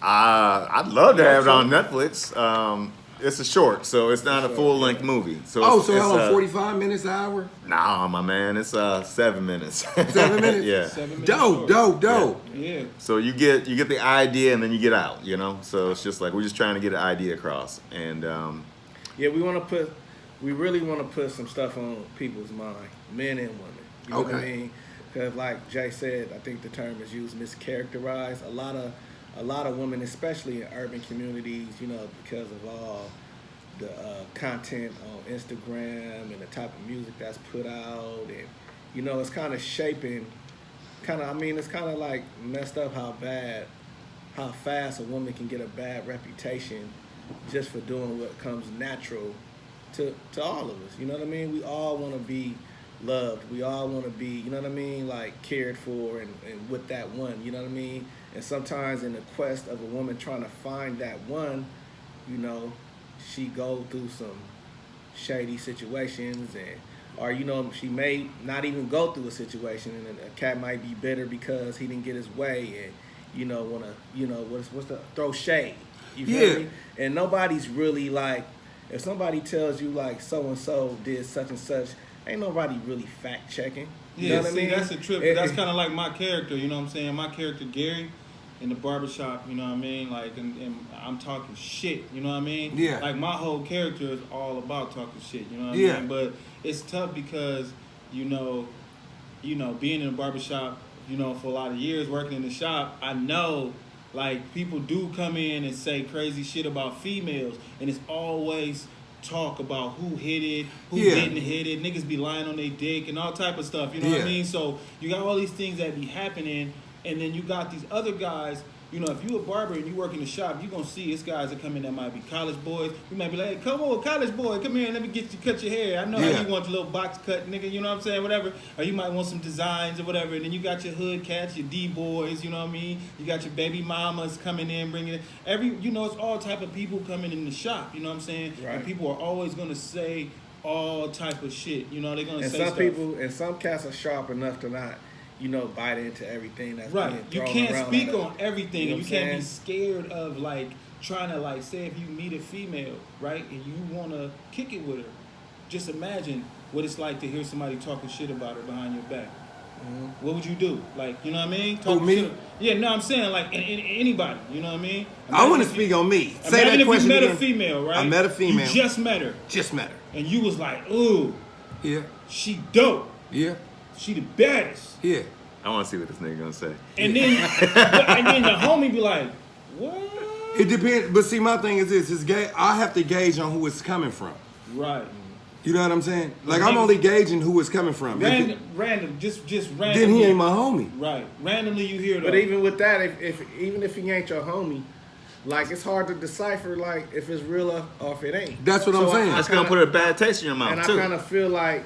I'd love to have it on Netflix. It's a short, so it's not a full-length movie. So Oh, it's, so how long? it's, 45 minutes, an hour? Nah, my man, it's 7 minutes. 7 minutes? Yeah. 7 minutes Dope, short. dope. Yeah. So you get the idea, and then you get out. You know, so it's just like we're just trying to get an idea across, and Yeah, we really want to put some stuff on people's mind, men and women. You know what I Okay. mean? Because like Jay said, I think the term is used mischaracterized. A lot of women, especially in urban communities, you know, because of all the content on Instagram and the type of music that's put out, and you know, it's kind of shaping. It's kind of like messed up how fast a woman can get a bad reputation just for doing what comes natural to all of us. You know what I mean? We all want to be loved. We all want to be, you know what I mean, like cared for and with that one, you know what I mean? And sometimes in the quest of a woman trying to find that one, you know, she go through some shady situations, or you know, she may not even go through a situation, and a cat might be bitter because he didn't get his way, and you know, wanna, you know, what's the throw shade. You feel me? And nobody's really like, if somebody tells you like so and so did such and such, ain't nobody really fact checking. You Yeah, know what see, I mean? that's a trip. That's kind of like my character, you know what I'm saying? My character, Gary, in the barbershop, you know what I mean? Like, and I'm talking shit, you know what I mean? Yeah. Like, my whole character is all about talking shit, you know what Yeah. I mean? But it's tough because, you know, being in a barbershop, you know, for a lot of years working in the shop, I know, like, people do come in and say crazy shit about females, and it's always talk about who hit it, who Yeah. didn't hit it. Niggas be lying on their dick and all type of stuff. You know what Yeah. I mean? So you got all these things that be happening, and then you got these other guys. You know, if you a barber and you work in the shop, you gonna see it's guys that come in that might be college boys. We might be like, hey, come on, college boy, come here and let me get you cut your hair. I know Yeah. how you want your little box cut, nigga. You know what I'm saying? Whatever. Or you might want some designs or whatever. And then you got your hood cats, your D boys. You know what I mean? You got your baby mamas coming in, bringing it. You know, it's all type of people coming in the shop. You know what I'm saying? Right. And people are always gonna say all type of shit. You know, they're gonna And say some stuff. people, and some cats are sharp enough to not, you know, bite into everything that's Right. being You thrown can't around speak at on everything, you know and you what I'm can't be saying? scared of like trying to like say if you meet a female, right, and you want to kick it with her. Just imagine what it's like to hear somebody talking shit about her behind your back. what would you do? Like, you know what I mean? Who, me? shit. Yeah, no, I'm saying like anybody. You know what I mean? I want to Imagine if speak you- on me. Say Imagine that if question you met again. a female, right? I met a female. You just met her, Just met her. and you was like, ooh, Yeah. she dope. Yeah. She the baddest. Yeah. I want to see what this nigga gonna say. And then, and then the homie be like, what? It depends. But see, my thing is this: I have to gauge on who it's coming from. Right. You know what I'm saying? Like I'm only gauging who it's coming from. If it- Random, just randomly. then he ain't my homie. Right. Randomly you hear though. But even with that, even if he ain't your homie, like it's hard to decipher like if it's real or if it ain't. That's what I'm saying. That's gonna put a bad taste in your mouth And too. I kind of feel like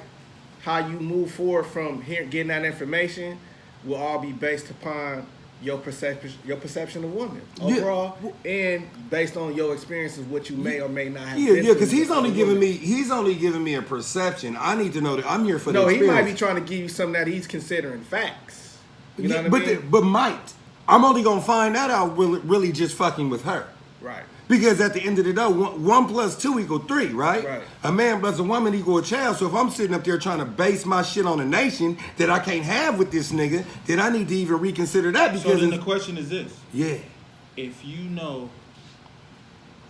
how you move forward from here, getting that information, will all be based upon your perception of women Yeah. overall, and based on your experiences, what you may or may not have. Yeah, been yeah, because through he's with only a giving me a perception. I need to know that I'm here for No, the he experience. might be trying to give you something that he's considering facts. You know Yeah, what I mean? but might. I'm only gonna find that out really just fucking with her. Right. Because at the end of the day, 1 + 2 = 3, right? Right. A man plus a woman equal a child. So if I'm sitting up there trying to base my shit on a nation that I can't have with this nigga, then I need to even reconsider that So because then the question is this. yeah. If you know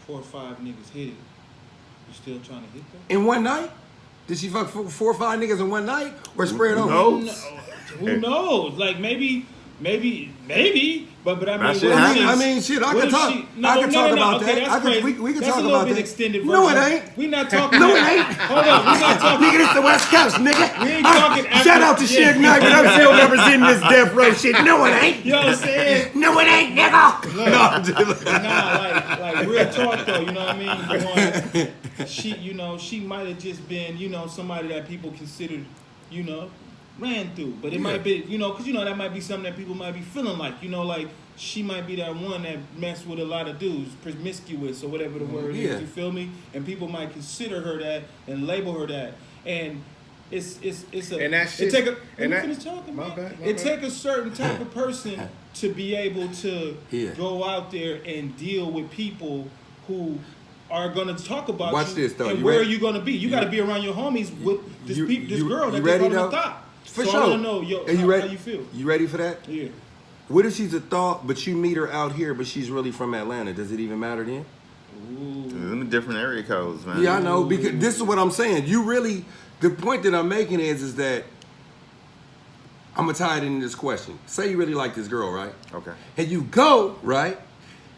4 or 5 niggas hit it, you still trying to hit them? In one night? Did she fuck 4 or 5 niggas in one night or spread on? No. Who knows? Like maybe. But I mean, That shit what if happens. she- I mean, shit, I what can if talk. she- I can talk about okay, that. that's I can, crazy. we can That's talk a little about bit that. extended No, it version. ain't. We not talking. No, it ain't. Hold on, we not talking. Nigga, this the West Coast, nigga. We ain't talking Shout out to yeah. Suge Knight, but I'm still representing this death row shit. No, it ain't. You know what I'm saying? No, it ain't, nigga. No, I'm just Nah, like real talk though. You know what I mean? She might have just been, somebody that people considered, ran through. But it might be, because that might be something that people might be feeling like, like she might be that one that messed with a lot of dudes, promiscuous or whatever the word Yeah. is. You feel me? And people might consider her that and label her that. And it's a And that shit. let me and that, finish talking, my man. bad, my It bad. take a certain type of person to be able to Yeah. go out there and deal with people who are gonna talk about Watch you this, though. and You where ready? are you gonna be? You got to be around your homies with this You girl that you they ready, call though? the thought. For so sure. I want to know, Are you how ready? you feel? You ready for that? Yeah. What if she's a thought, but you meet her out here, but she's really from Atlanta? Does it even matter then? Them different area codes, man. Yeah, I know, because this is what I'm saying. The point that I'm making is that I'm gonna tie it into this question. Say you really like this girl, right? Okay. And you go, right,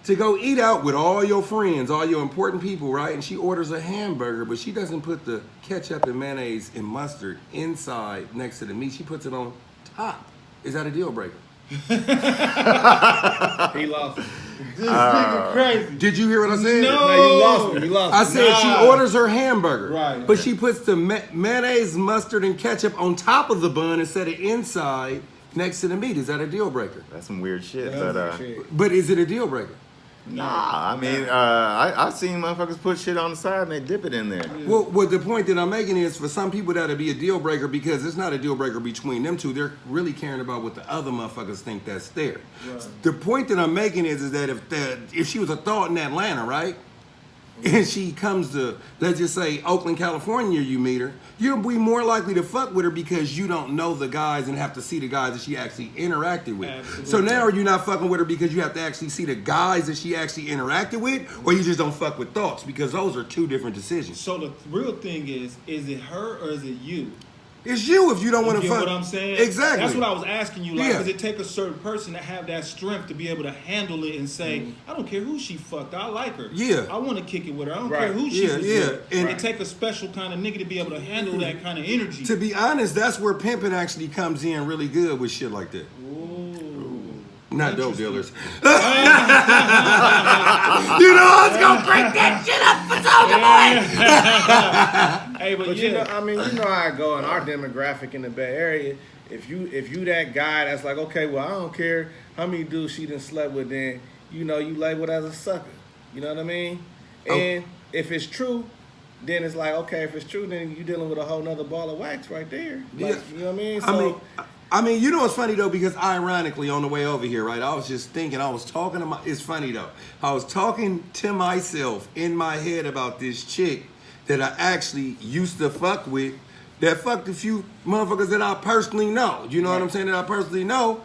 to go eat out with all your friends, all your important people, right? And she orders a hamburger, but she doesn't put the ketchup and mayonnaise and mustard inside next to the meat. She puts it on top. Is that a deal breaker? He lost me. This nigga crazy. Did you hear what I said? No. No, you lost me. You lost me. I said she orders her hamburger, Right. but she puts the mayonnaise, mustard, and ketchup on top of the bun instead of inside next to the meat. Is that a deal breaker? That's some weird shit, That's but shit. But is it a deal breaker? nah. I mean, I've seen motherfuckers put shit on the side and they dip it in there. Well, the point that I'm making is for some people that'll be a deal breaker because it's not a deal breaker between them two. They're really caring about what the other motherfuckers think that's there. Right. The point that I'm making is that if she was a thought in Atlanta, right? And she comes to, let's just say, Oakland, California, you meet her, you'll be more likely to fuck with her because you don't know the guys and have to see the guys that she actually interacted with. Absolutely. So now are you not fucking with her because you have to actually see the guys that she actually interacted with, or you just don't fuck with thoughts? Because those are two different decisions. So the real thing is it her or is it you? It's you if you don't want You to get fuck. what I'm saying? Exactly. That's what I was asking you. Like, Yeah. because it take a certain person to have that strength to be able to handle it and say, I don't care who she fucked, I like her. Yeah. I want to kick it with her. I don't Right. care who she Yeah, was yeah. with. And- it take a special kind of nigga to be able to handle that kind of energy. To be honest, that's where pimping actually comes in really good with shit like that. Not dope Interesting. dealers. You know, I was gonna break that shit up for Soulja Boy. Hey, but, But yeah. you know how I go in our demographic in the Bay Area. If you that guy that's like, okay, well, I don't care how many dudes she done slept with, then you labeled as a sucker. You know what I mean? Oh. And if it's true, then it's like, okay, if it's true, then you dealing with a whole nother ball of wax right there. Like, Yeah. you know what I mean? So I mean, you know what's funny though, because ironically on the way over here, right, I was just thinking, it's funny though. I was talking to myself in my head about this chick that I actually used to fuck with that fucked a few motherfuckers that I personally know. You know what I'm saying? That I personally know.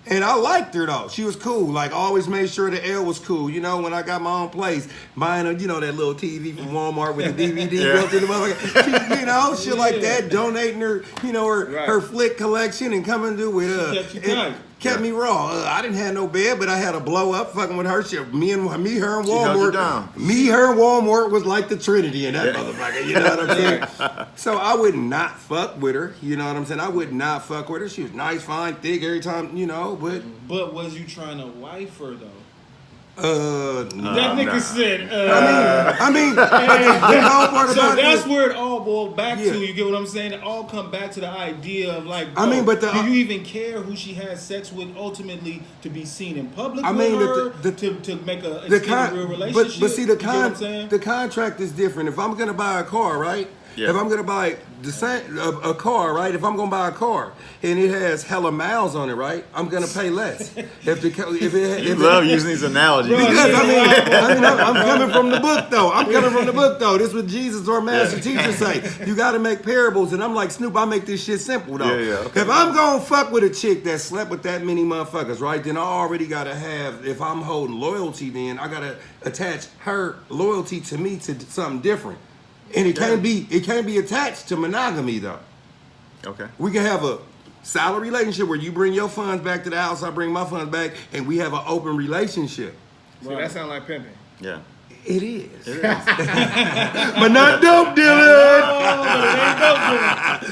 And I liked her though. She was cool. Like always made sure the L was cool. You know, when I got my own place, buying that little TV from Walmart with the DVD built in the motherfucker. Shit like that. Donating her, her flick collection and coming through with kept me raw. I didn't have no bed, but I had a blow up fucking with her. Shit, me, her, and Walmart. Me, her, and Walmart was like the Trinity in that motherfucker. You know what I'm saying? So I would not fuck with her. You know what I'm saying? I would not fuck with her. She was nice, fine, thick every time, but. But was you trying to wife her though? No. That nigga said. I mean, the whole part so about that's it, where it all boils back to. You get what I'm saying? It all come back to the idea of like, bro, do you even care who she has sex with ultimately to be seen in public? To make a real relationship. But see, the contract is different. If I'm gonna buy a car, right? Yeah. If I'm gonna buy a car, right? If I'm gonna buy a car and it has hella miles on it, right? I'm gonna pay less. You love using these analogies. Because I'm coming from the book though. This is what Jesus or master teacher say. You gotta make parables, and I'm like, Snoop, I make this shit simple though. Okay. If I'm gonna fuck with a chick that slept with that many motherfuckers, right? Then I already gotta have. If I'm holding loyalty, then I gotta attach her loyalty to me to something different. And it can't be attached to monogamy though. Okay. We can have a solid relationship where you bring your funds back to the house, I bring my funds back, and we have an open relationship. See, that sounds like pimping. Yeah. It is. But not dope dealing.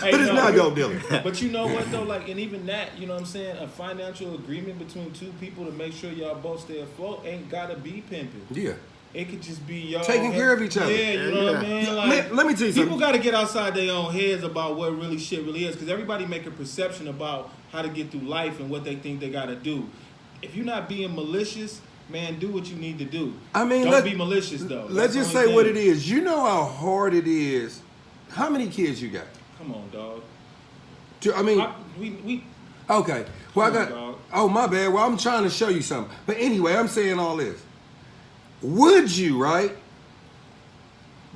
But it's not dope dealing. But you know what though, like, and even that, you know what I'm saying, a financial agreement between two people to make sure y'all both stay afloat ain't gotta be pimping. Yeah. It could just be y'all taking care of each other. Yeah, you know what I mean? Like, let me tell you something. People got to get outside their own heads about what really shit really is, because everybody make a perception about how to get through life and what they think they got to do. If you're not being malicious, man, do what you need to do. I mean, don't be malicious though. Let's just say what it is. You know how hard it is. How many kids you got? Come on, dog. I mean, we okay. Well, I got. Dog. Oh, my bad. Well, I'm trying to show you something. But anyway, I'm saying all this. Would you, right,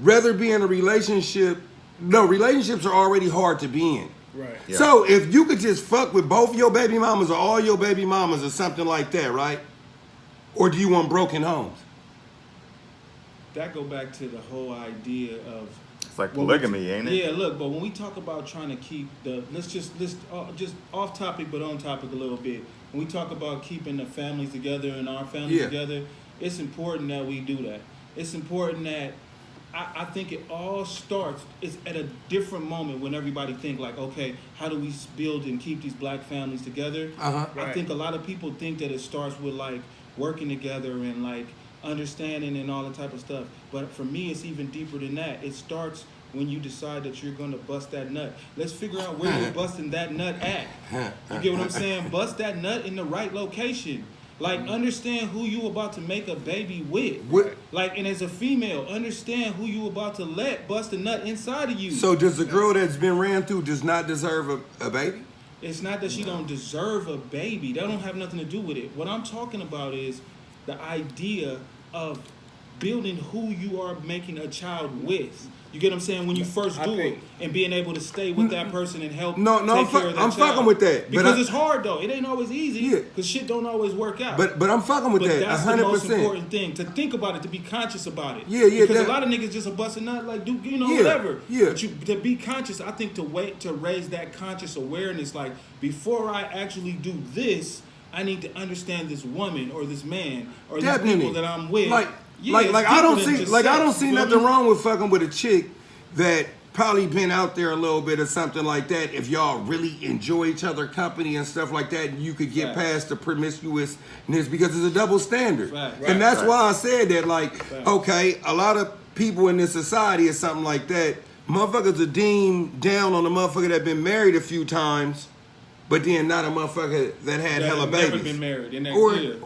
rather be in a relationship? No, relationships are already hard to be in. Right. Yeah. So if you could just fuck with both your baby mamas or all your baby mamas or something like that, right? Or do you want broken homes? That go back to the whole idea of... It's like polygamy, ain't it? Yeah, look, but when we talk about trying to keep the... Let's just off topic but on topic a little bit. When we talk about keeping the families together and our families together... It's important that we do that. It's important that I think it all starts is at a different moment when everybody think like, okay, how do we build and keep these black families together? I think a lot of people think that it starts with like working together and like understanding and all that type of stuff. But for me, it's even deeper than that. It starts when you decide that you're going to bust that nut. Let's figure out where you're busting that nut at. You get what I'm saying? Bust that nut in the right location. Like, understand who you about to make a baby with. Like, and as a female, understand who you about to let bust a nut inside of you. So does a girl that's been ran through does not deserve a baby? It's not that she don't deserve a baby. That don't have nothing to do with it. What I'm talking about is the idea of building who you are making a child with. You get what I'm saying? When you first do it and being able to stay with that person and help take care of that child. I'm fucking with that. Because it's hard though. It ain't always easy. Because shit don't always work out. But I'm fucking with that 100%. That's the most important thing. To think about it, to be conscious about it. Yeah. Because a lot of niggas just a busting nut like do whatever. Yeah. But to be conscious, I think to raise that conscious awareness, like before I actually do this, I need to understand this woman or this man or these people that I'm with. I don't see nothing wrong with fucking with a chick that probably been out there a little bit or something like that. If y'all really enjoy each other company and stuff like that, you could get past the promiscuousness because it's a double standard. And that's why I said that, like, okay, a lot of people in this society or something like that, motherfuckers are deemed down on a motherfucker that been married a few times, but then not a motherfucker that had hella babies. Never been married.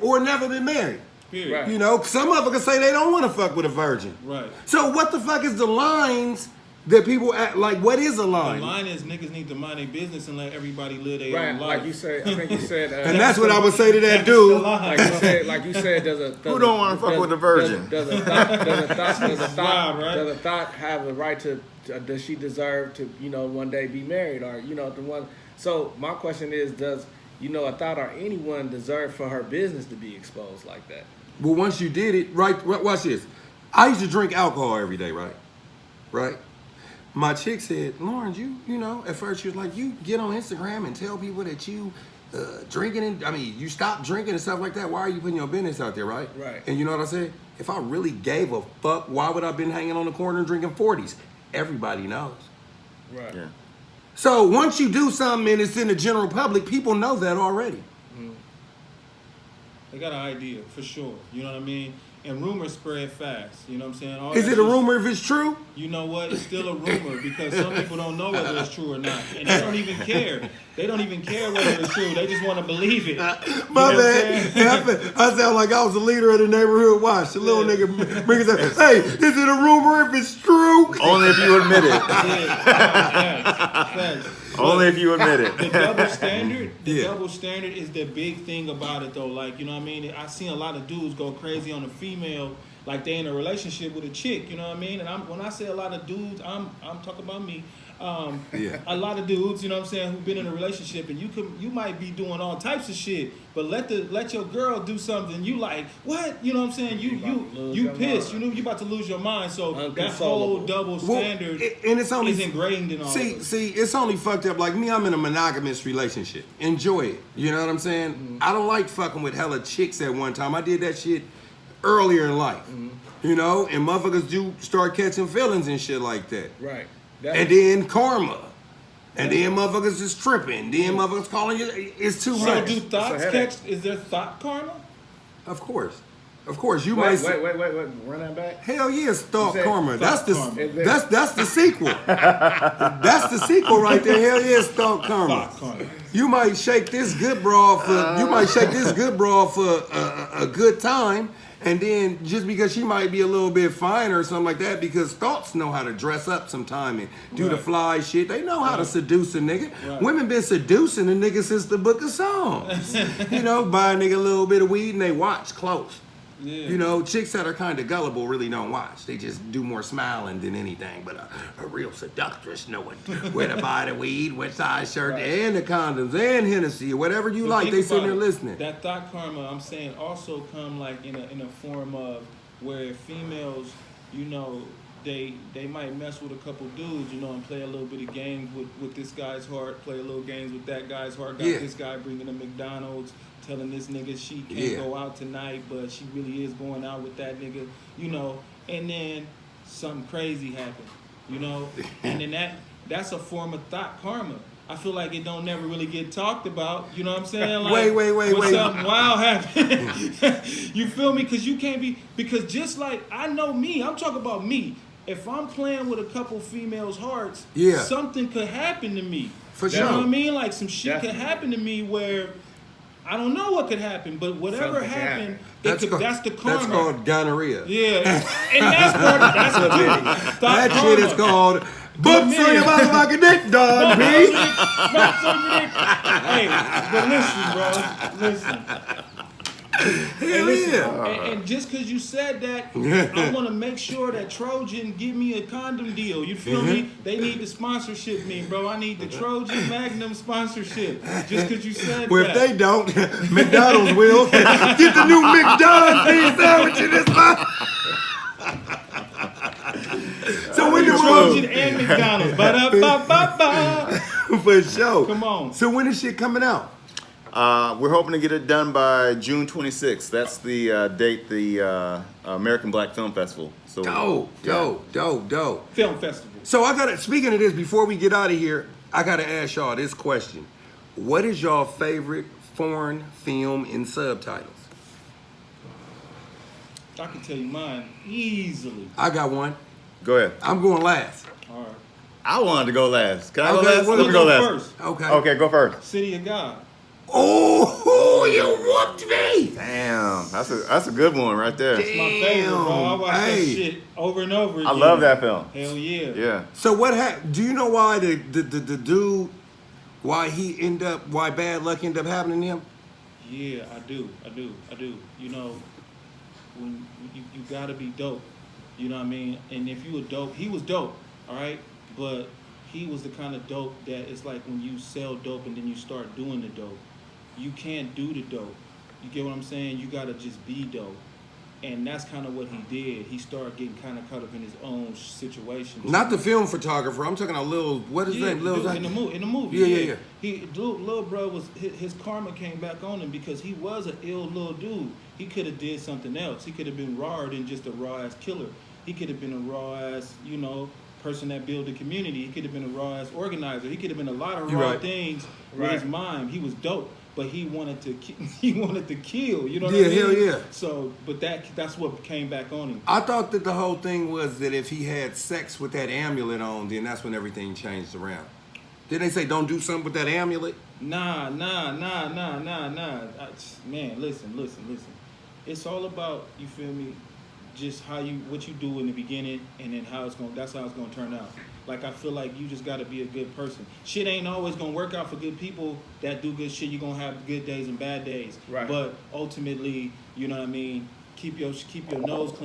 Or never been married. Period. You know, some motherfuckers say they don't want to fuck with a virgin. Right. So what the fuck is the lines that people act like, what is a The line? line is niggas need to mind their business and let everybody live their Right, own life. like you said, I think you said, And that's what I would say to that That's the dude. line. like you said, Who don't wanna fuck with a virgin? Does a thought have the right to does she deserve to, one day be married, or, the one? So my question is, does, a thought or anyone deserve for her business to be exposed like that? But once you did it, right, watch this. I used to drink alcohol every day, right? Right? My chick said, Lauren, at first she was like, you get on Instagram and tell people that you drinking, you stop drinking and stuff like that. Why are you putting your business out there, right? Right. And you know what I said? If I really gave a fuck, why would I have been hanging on the corner and drinking 40s? Everybody knows. Right. Yeah. So once you do something and it's in the general public, people know that already. They got an idea, for sure. You know what I mean? And rumors spread fast. You know what I'm saying? All Is that it a shit- rumor if it's true? You know what? It's still a rumor because some people don't know whether it's true or not. And they don't even care. They don't even care whether it's true. They just want to believe it. You know My what I'm bad. saying? I sound like I was the leader of the neighborhood watch. The little nigga brings up, hey, is it a rumor if it's true? Only if you admit it. Facts. Only if you admit it. The double standard, Yeah. double standard is the big thing about it though. Like, you know what I mean? I seen a lot of dudes go crazy on a female, like they in a relationship with a chick, you know what I mean? And when I say a lot of dudes, I'm talking about me. Yeah. A lot of dudes, you know what I'm saying, who've been in a relationship and you might be doing all types of shit, but let your girl do something you like, what? You know what I'm saying? You pissed. You know you about to lose your mind. So that whole double standard and it's only is ingrained in all of us. See, it's only fucked up. Like me, I'm in a monogamous relationship. Enjoy it. You know what I'm saying? I don't like fucking with hella chicks at one time. I did that shit earlier in life. You know, and motherfuckers do start catching feelings and shit like that. Right. And then karma. And then motherfuckers is tripping. Then motherfuckers calling you. It's too So much. do thoughts catch? Is there thought karma? Of course. You Wait, might wait, say, wait, run that back. hell yeah, it's thought said karma. thought That's karma. that's the sequel. That's the sequel right there. Hell yeah, it's thought karma. Thought karma. You might shake this good bra for a good time, and then just because she might be a little bit fine or something like that, because thoughts know how to dress up sometime and do the fly shit. They know how to seduce a nigga. Right. Women been seducing a nigga since the Book of Songs. You know, buy a nigga a little bit of weed and they watch close. Yeah. You know, chicks that are kind of gullible really don't watch. They just do more smiling than anything. But a real seductress knowing where to buy the weed, what size shirt, and the condoms, and Hennessy, or whatever you But like. think They sitting about there it. listening. That thought karma, I'm saying, also come like in a form of where females, you know, they might mess with a couple dudes, you know, and play a little bit of games with this guy's heart, play a little games with that guy's heart. Got Yeah. this guy bringing him McDonald's, telling this nigga she can't go out tonight, but she really is going out with that nigga, you know, and then something crazy happened, you know, and then that's a form of thought karma. I feel like it don't never really get talked about, you know what I'm saying? Like, Wait. when something wild happened, you feel me? Because you can't be, because just like, I know me, I'm talking about me. If I'm playing with a couple females' hearts, something could happen to me. For You know sure. what I mean? Like some shit could happen to me where I don't know what could happen, but whatever Something could happened, That's that's the karma. That's called gonorrhea. Yeah, and that's what That shit is called books on your motherfucking dick, dog, B. Hey, but listen, bro. Hell yeah. And just because you said that, I want to make sure that Trojan give me a condom deal. You feel me? They need to sponsorship me, bro. I need the Trojan Magnum sponsorship. Just because you said Well, that. if they don't, McDonald's will. Get the new McDonald's beef sandwich in this month. So when Trojan and McDonald's. Ba-da-ba-ba-ba. For sure. Come on. So when is shit coming out? We're hoping to get it done by June 26th. That's the date, the American Black Film Festival. So Dope. Film festival. So I gotta, speaking of this, before we get out of here, I gotta ask y'all this question. What is y'all favorite foreign film in subtitles? I can tell you mine easily. I got one. Go ahead. I'm going last. All right. I wanted to go last. Can I Okay, go last? well, Let me go last. First. Okay. Okay, go first. City of God. Oh, you whooped me. Damn, that's a good one right there. It's my favorite, bro. I watch that Hey. shit over and over again. I love that film. Hell yeah. Yeah. So what happened? Do you know why the dude, why bad luck ended up happening to him? Yeah, I do. You know, when you gotta be dope. You know what I mean? And if you were dope, he was dope, all right? But he was the kind of dope that it's like when you sell dope and then you start doing the dope. You can't do the dope. You get what I'm saying? You gotta just be dope. And that's kind of what he did. He started getting kind of caught up in his own situation. Not the film photographer. I'm talking about what is his name? Dude, in the movie. Yeah. Little bro was his karma came back on him because he was an ill little dude. He could have did something else. He could have been rawer than just a raw ass killer. He could have been a raw ass, person that built a community. He could have been a raw ass organizer. He could have been a lot of raw things with his mind. He was dope, but he wanted to kill. You know what I mean? Hell yeah. So, but that's what came back on him. I thought that the whole thing was that if he had sex with that amulet on, then that's when everything changed around. Didn't they say don't do something with that amulet? Nah. Man, listen. It's all about, you feel me, just what you do in the beginning and then that's how it's gonna turn out. Like, I feel like you just gotta be a good person. Shit ain't always gonna work out for good people that do good shit. You're gonna have good days and bad days. Right. But ultimately, you know what I mean, keep your nose clean.